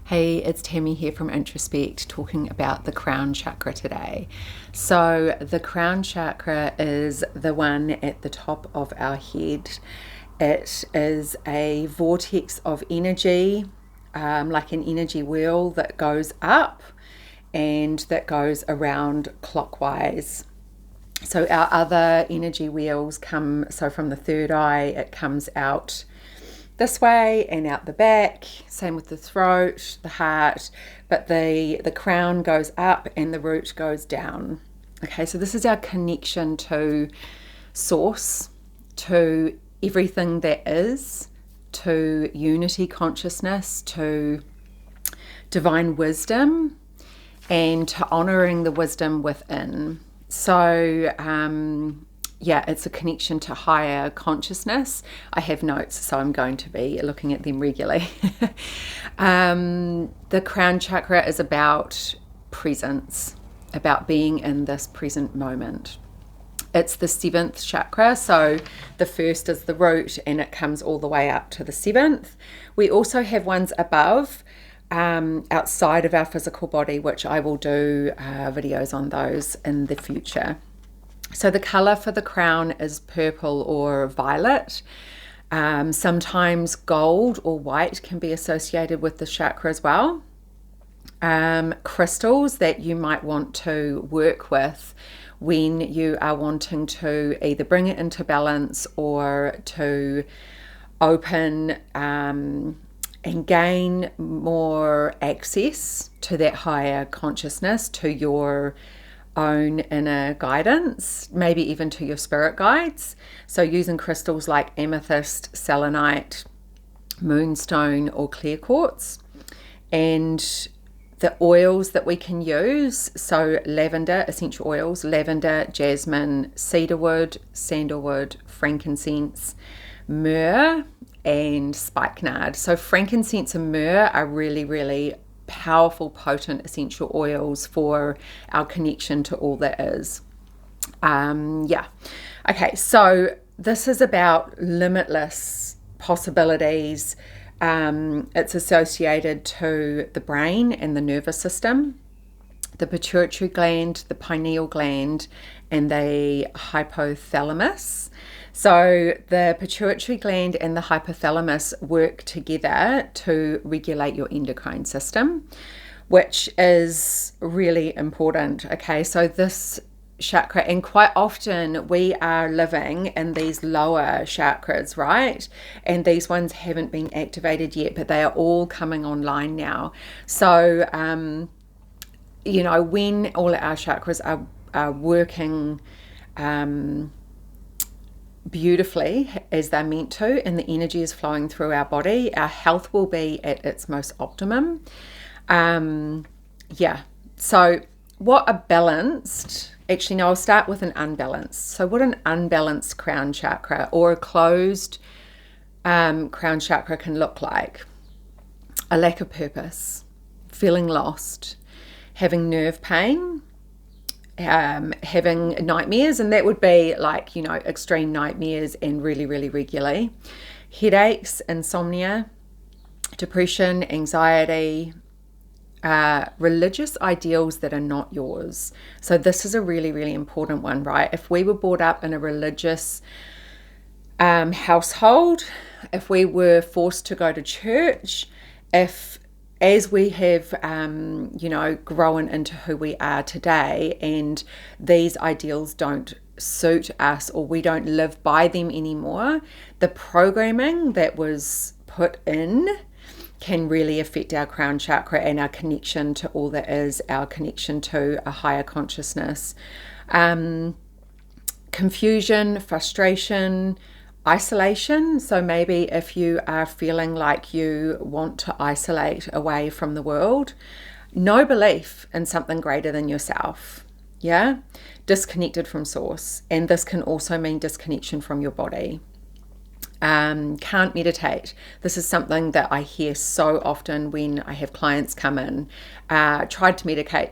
Hey, it's Tami here from Introspect, talking about the Crown Chakra today. So the Crown Chakra is the one at the top of our head. It is a vortex of energy, like an energy wheel that goes up and that goes around clockwise. So our other energy wheels so from the third eye, it comes out this way and out the back, same with the throat, the heart, but the crown goes up and the root goes down. Okay, so this is our connection to source, to everything that is, to unity consciousness, to divine wisdom, and to honoring the wisdom within. So it's a connection to higher consciousness. I have notes, so I'm going to be looking at them regularly. The crown chakra is about presence, about being in this present moment. It's the 7th chakra, so the first is the root and it comes all the way up to the 7th. We also have ones above, outside of our physical body, which I will do videos on those in the future. So the color for the crown is purple or violet. Sometimes gold or white can be associated with the chakra as well. Crystals that you might want to work with when you are wanting to either bring it into balance or to open and gain more access to that higher consciousness, to your own inner guidance, maybe even to your spirit guides. So using crystals like amethyst, selenite, moonstone, or clear quartz. And the oils that we can use, so lavender, essential oils, lavender, jasmine, cedarwood, sandalwood, frankincense, myrrh, and spikenard. So frankincense and myrrh are really, really powerful, potent essential oils for our connection to all that is. Okay, so this is about limitless possibilities. It's associated to the brain and the nervous system, the pituitary gland, the pineal gland, and the hypothalamus. So the pituitary gland and the hypothalamus work together to regulate your endocrine system, which is really important. Okay, so this chakra, and quite often we are living in these lower chakras, right? And these ones haven't been activated yet, but they are all coming online now. So, when all our chakras are working beautifully as they're meant to, and the energy is flowing through our body, our health will be at its most optimum. So what a balanced, actually no, I'll start with an unbalanced. So what an unbalanced crown chakra or a closed crown chakra can look like: a lack of purpose, feeling lost, having nerve pain, having nightmares, and that would be like, extreme nightmares and really, really regularly, headaches, insomnia, depression, anxiety, religious ideals that are not yours. So this is a really, really important one, right? If we were brought up in a religious household, if we were forced to go to church, as we have, grown into who we are today, and these ideals don't suit us or we don't live by them anymore, the programming that was put in can really affect our crown chakra and our connection to all that is, our connection to a higher consciousness. Confusion, frustration, isolation. So maybe if you are feeling like you want to isolate away from the world, no belief in something greater than yourself. Disconnected from source. And this can also mean disconnection from your body. Can't meditate. This is something that I hear so often when I have clients come in. Tried to meditate,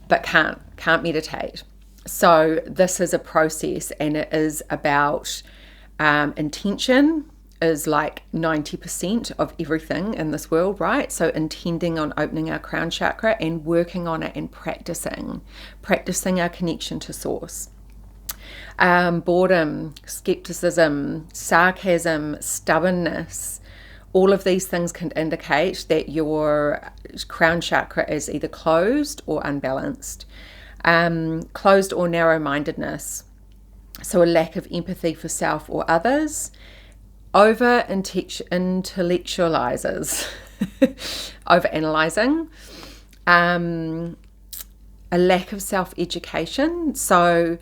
but can't meditate. So this is a process, and it is about intention is like 90% of everything in this world, right? So intending on opening our crown chakra and working on it and practicing our connection to source. Boredom, skepticism, sarcasm, stubbornness, all of these things can indicate that your crown chakra is either closed or unbalanced. Closed or narrow-mindedness, so a lack of empathy for self or others. Over intellectualizes, over analyzing, a lack of self-education. So,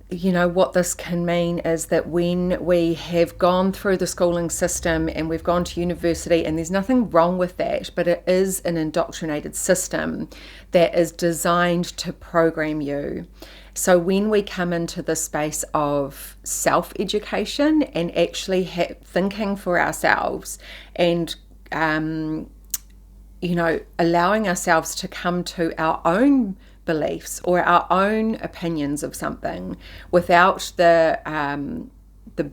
what this can mean is that when we have gone through the schooling system and we've gone to university, and there's nothing wrong with that, but it is an indoctrinated system that is designed to program you. So when we come into the space of self-education and actually thinking for ourselves and, allowing ourselves to come to our own beliefs or our own opinions of something without the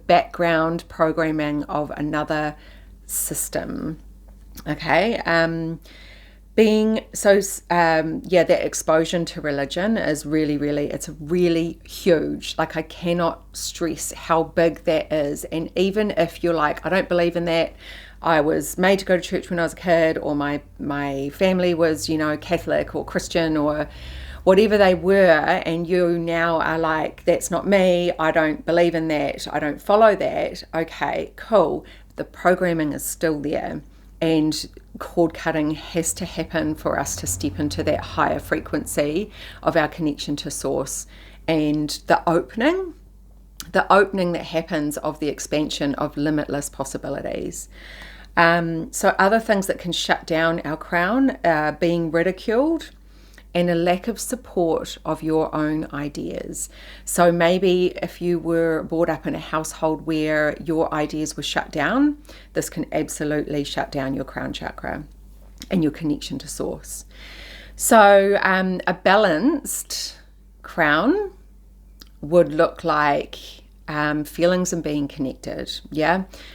background programming of another system. Okay. That exposure to religion is it's really huge. Like, I cannot stress how big that is. And even if you're like, I don't believe in that, I was made to go to church when I was a kid, or my family was, Catholic or Christian or whatever they were, and you now are like, that's not me, I don't believe in that, I don't follow that. Okay, cool. The programming is still there. And cord cutting has to happen for us to step into that higher frequency of our connection to source, and the opening that happens of the expansion of limitless possibilities. So other things that can shut down our crown are being ridiculed and a lack of support of your own ideas. So maybe if you were brought up in a household where your ideas were shut down, this can absolutely shut down your crown chakra and your connection to source. So a balanced crown would look like feelings of being connected,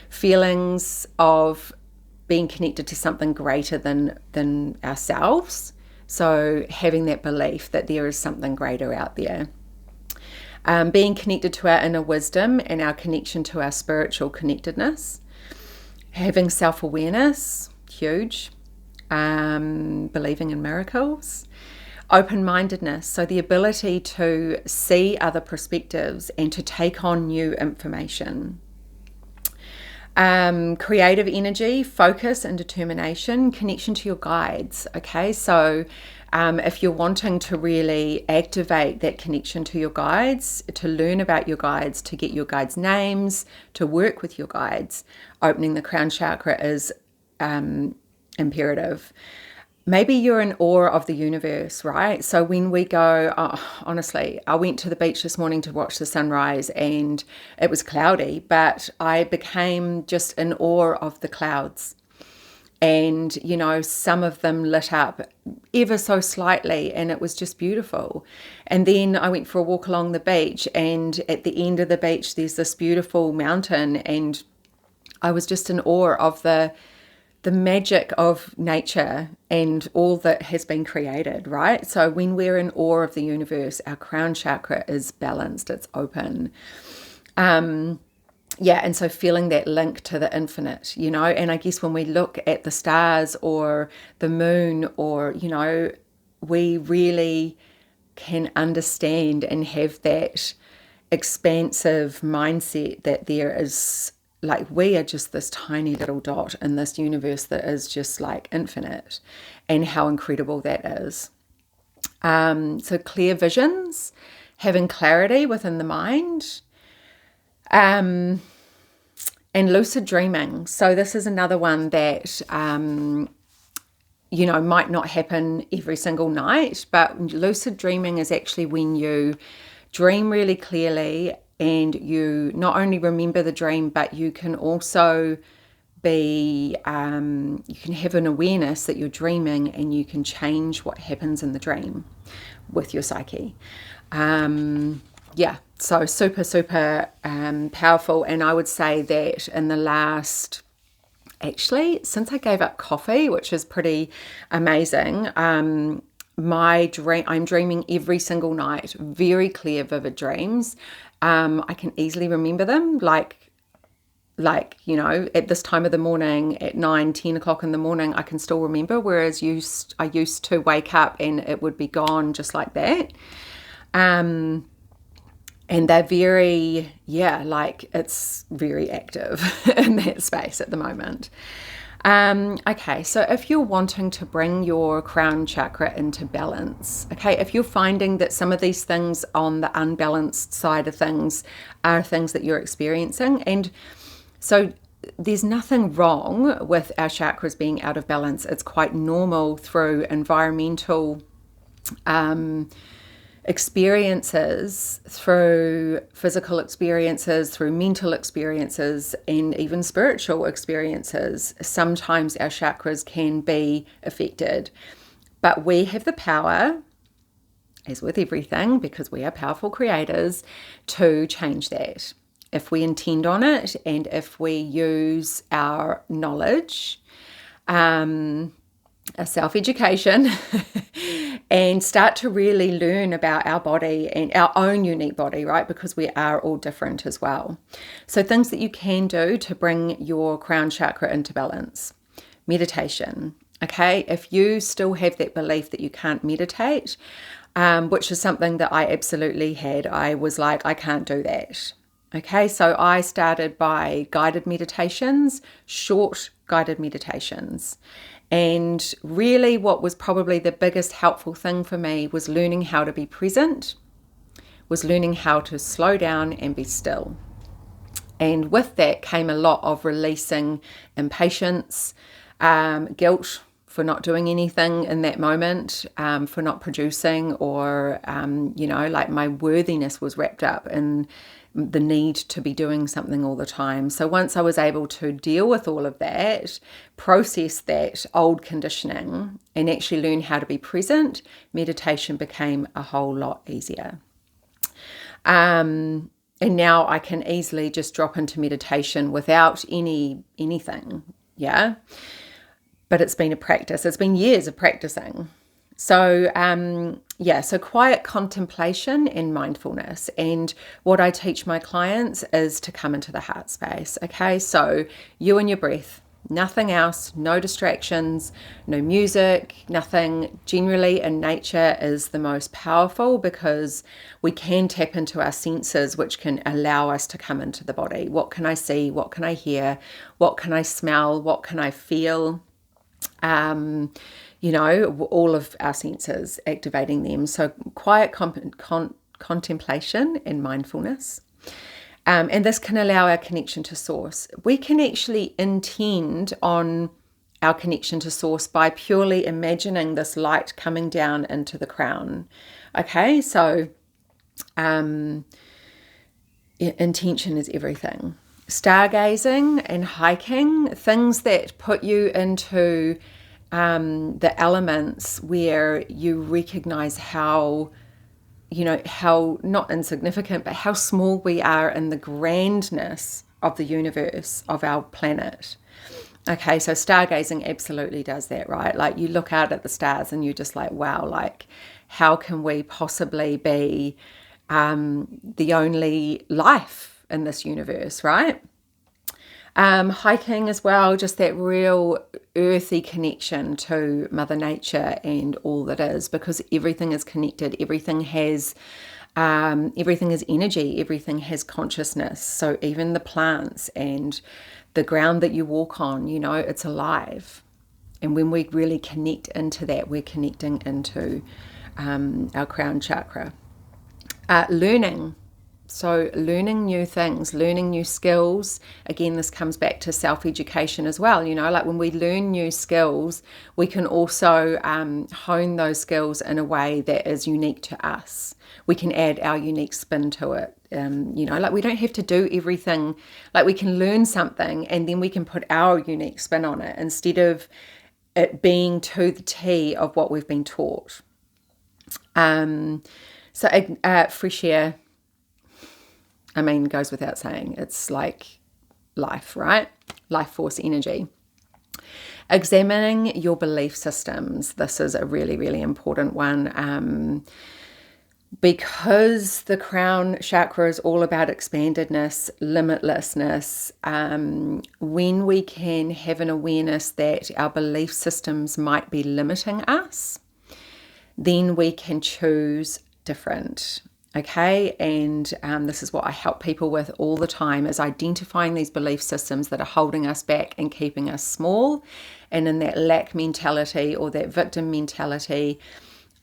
feelings of being connected to something greater than ourselves. So having that belief that there is something greater out there. Being connected to our inner wisdom and our connection to our spiritual connectedness. Having self-awareness, huge. Believing in miracles. Open-mindedness, so the ability to see other perspectives and to take on new information. Creative energy, focus and determination, connection to your guides. Okay, so if you're wanting to really activate that connection to your guides, to learn about your guides, to get your guides' names, to work with your guides, opening the crown chakra is imperative. Maybe you're in awe of the universe, right? So when we go, honestly, I went to the beach this morning to watch the sunrise and it was cloudy, but I became just in awe of the clouds. And, some of them lit up ever so slightly and it was just beautiful. And then I went for a walk along the beach, and at the end of the beach, there's this beautiful mountain, and I was just in awe of the magic of nature and all that has been created, right? So when we're in awe of the universe, our crown chakra is balanced, it's open. And so feeling that link to the infinite, and I guess when we look at the stars or the moon or, we really can understand and have that expansive mindset that there is, like, we are just this tiny little dot in this universe that is just like infinite, and how incredible that is. So clear visions, having clarity within the mind, and lucid dreaming. So this is another one that, might not happen every single night, but lucid dreaming is actually when you dream really clearly and you not only remember the dream, but you can also you can have an awareness that you're dreaming, and you can change what happens in the dream with your psyche. so super powerful. And I would say that in the last, actually, since I gave up coffee, which is pretty amazing, I'm dreaming every single night, very clear, vivid dreams. I can easily remember them, like at this time of the morning, at 9-10 o'clock in the morning, I can still remember, whereas I used to wake up and it would be gone just like that. And they're very, it's very active in that space at the moment. Okay, so if you're wanting to bring your crown chakra into balance, okay, if you're finding that some of these things on the unbalanced side of things are things that you're experiencing, and so there's nothing wrong with our chakras being out of balance. It's quite normal through environmental experiences, through physical experiences, through mental experiences, and even spiritual experiences. Sometimes our chakras can be affected, but we have the power, as with everything, because we are powerful creators, to change that if we intend on it, and if we use our knowledge, our self-education, and start to really learn about our body and our own unique body, right? Because we are all different as well. So things that you can do to bring your crown chakra into balance. Meditation, okay? If you still have that belief that you can't meditate, which is something that I absolutely had, I was like, I can't do that. Okay, so I started by guided meditations, short guided meditations. And really what was probably the biggest helpful thing for me was learning how to be present, was learning how to slow down and be still. And with that came a lot of releasing impatience, guilt for not doing anything in that moment, for not producing, or, like my worthiness was wrapped up in the need to be doing something all the time. So once I was able to deal with all of that, process that old conditioning, and actually learn how to be present, meditation became a whole lot easier. And now I can easily just drop into meditation without anything. Yeah. But it's been a practice. It's been years of practicing. So, so quiet contemplation and mindfulness. And what I teach my clients is to come into the heart space. Okay, so you and your breath, nothing else, no distractions, no music, nothing. Generally in nature is the most powerful, because we can tap into our senses, which can allow us to come into the body. What can I see? What can I hear? What can I smell? What can I feel? All of our senses, activating them. So quiet contemplation and mindfulness. And this can allow our connection to source. We can actually intend on our connection to source by purely imagining this light coming down into the crown. Okay, so intention is everything. Stargazing and hiking, things that put you into the elements, where you recognize how not insignificant, but how small we are in the grandness of the universe, of our planet. Okay, so stargazing absolutely does that, right? Like you look out at the stars and you're just like, wow, like how can we possibly be the only life in this universe, right? Hiking as well, just that real earthy connection to Mother Nature and all that is, because everything is connected. Everything is energy. Everything has consciousness. So even the plants and the ground that you walk on, it's alive. And when we really connect into that, we're connecting into our crown chakra. Learning. So learning new things, learning new skills. Again, this comes back to self-education as well. Like when we learn new skills, we can also hone those skills in a way that is unique to us. We can add our unique spin to it. Like we don't have to do everything. Like we can learn something and then we can put our unique spin on it, instead of it being to the T of what we've been taught. Fresh air. I mean, goes without saying. It's like life, right? Life force energy. Examining your belief systems. This is a really, really important one. Because the crown chakra is all about expandedness, limitlessness, when we can have an awareness that our belief systems might be limiting us, then we can choose different. Okay, and this is what I help people with all the time, is identifying these belief systems that are holding us back and keeping us small and in that lack mentality or that victim mentality,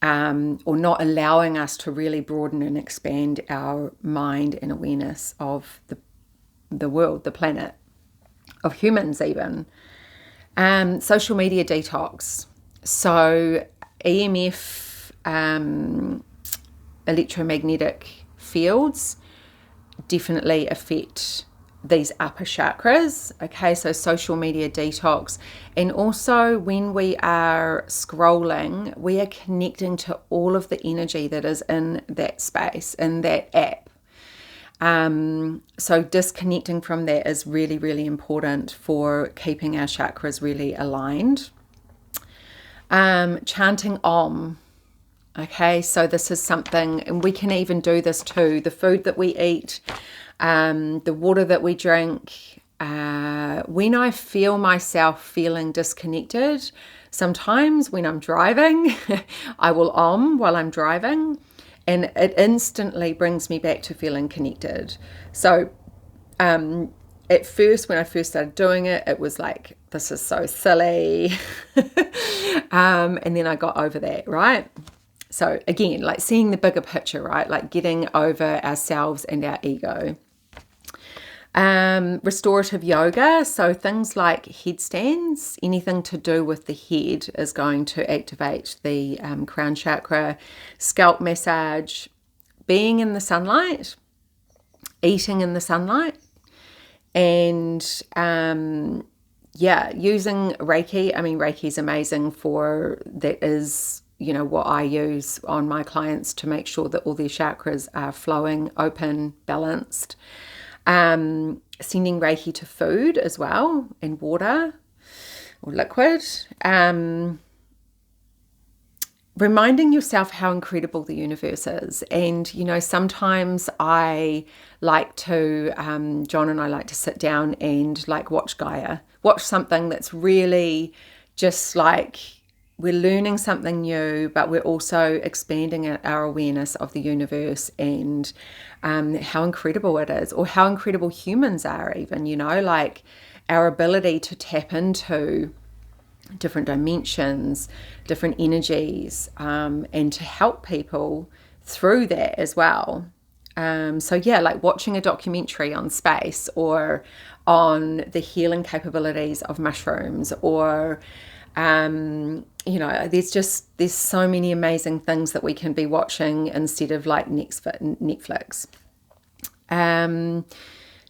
or not allowing us to really broaden and expand our mind and awareness of the world, the planet, of humans even. Social media detox. So EMF, electromagnetic fields definitely affect these upper chakras. Okay, so social media detox. And also when we are scrolling, we are connecting to all of the energy that is in that space, in that app. So disconnecting from that is really, really important for keeping our chakras really aligned. Chanting Om. Okay, so this is something, and we can even do this too. The food that we eat, the water that we drink. When I feel myself feeling disconnected, sometimes when I'm driving, I will Om while I'm driving, and it instantly brings me back to feeling connected. So at first, when I first started doing it, it was like, this is so silly. And then I got over that, right? So again, like seeing the bigger picture, right? Like getting over ourselves and our ego. Restorative yoga. So things like headstands, anything to do with the head is going to activate the crown chakra. Scalp massage, being in the sunlight, eating in the sunlight, and using Reiki. I mean, Reiki is amazing for that. Is what I use on my clients to make sure that all their chakras are flowing, open, balanced. Sending Reiki to food as well, and water or liquid. Reminding yourself how incredible the universe is. And, sometimes I like to, John and I like to sit down and like watch Gaia, watch something that's really just like, we're learning something new, but we're also expanding our awareness of the universe and how incredible it is, or how incredible humans are even, like our ability to tap into different dimensions, different energies, and to help people through that as well. Like watching a documentary on space or on the healing capabilities of mushrooms, or there's so many amazing things that we can be watching instead of like Netflix.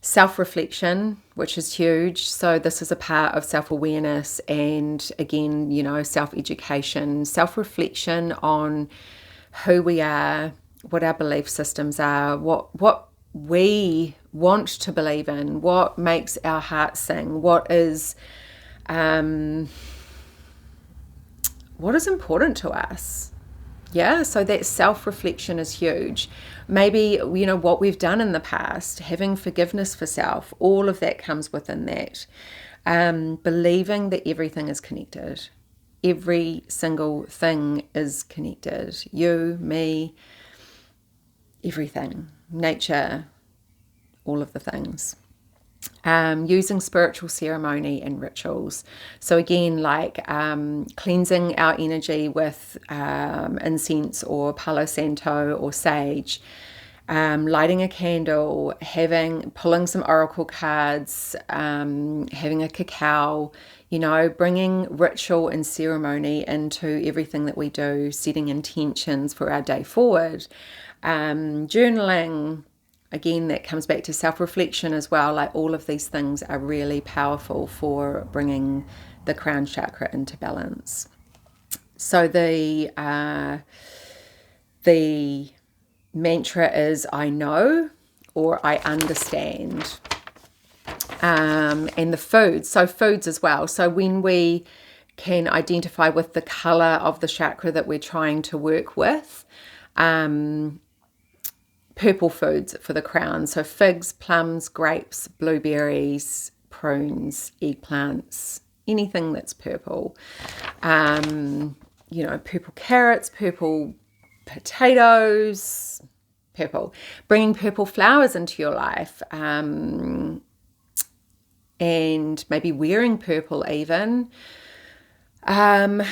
Self-reflection, which is huge. So this is a part of self-awareness and again, self-education, self-reflection on who we are, what our belief systems are, what we want to believe in, what makes our heart sing, what is important to us. Yeah, so that self-reflection is huge. Maybe, what we've done in the past, having forgiveness for self, all of that comes within that. Believing that everything is connected. Every single thing is connected. You, me, everything. Nature, all of the things. Using spiritual ceremony and rituals. So again, like cleansing our energy with incense or Palo Santo or sage, lighting a candle, pulling some oracle cards, having a cacao, bringing ritual and ceremony into everything that we do, setting intentions for our day forward, journaling. Again, that comes back to self-reflection as well. Like all of these things are really powerful for bringing the crown chakra into balance. So the mantra is I know, or I understand. And the foods, so foods as well. So when we can identify with the color of the chakra that we're trying to work with, purple foods for the crown. So figs, plums, grapes, blueberries, prunes, eggplants, anything that's purple. Purple carrots, purple potatoes, purple. Bringing purple flowers into your life. And maybe wearing purple even. There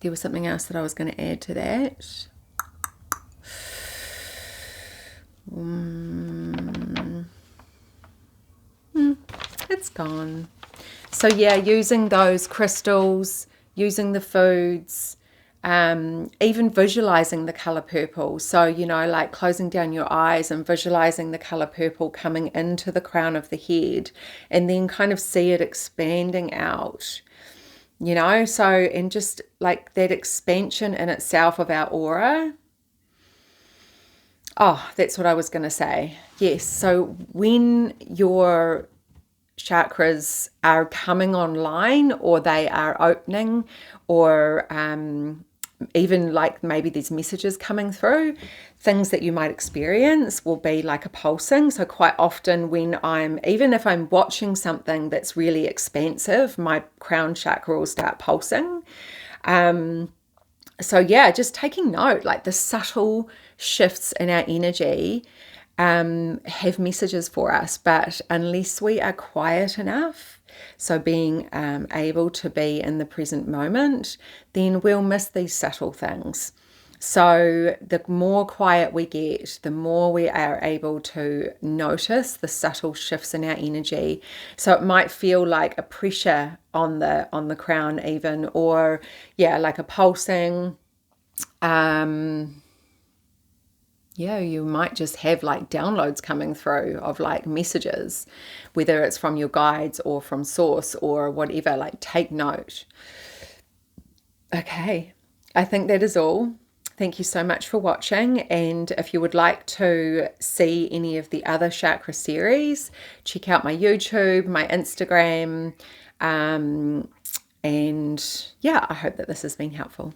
was something else that I was going to add to that. It's gone. So yeah, using those crystals, using the foods, even visualizing the color purple. So, like closing down your eyes and visualizing the color purple coming into the crown of the head, and then kind of see it expanding out, so, and just like that expansion in itself of our aura. Oh, that's what I was going to say. Yes. So when your chakras are coming online, or they are opening, or even like maybe there's messages coming through, things that you might experience will be like a pulsing. So quite often when even if I'm watching something that's really expansive, my crown chakra will start pulsing. So yeah, just taking note, like the subtle shifts in our energy have messages for us, but unless we are quiet enough, so being able to be in the present moment, then we'll miss these subtle things. So the more quiet we get, the more we are able to notice the subtle shifts in our energy. So it might feel like a pressure on the crown even, or yeah, like a pulsing. You might just have like downloads coming through of like messages, whether it's from your guides or from source or whatever. Like, take note. Okay, I think that is all. Thank you so much for watching. And if you would like to see any of the other chakra series, check out my YouTube, my Instagram. And yeah, I hope that this has been helpful.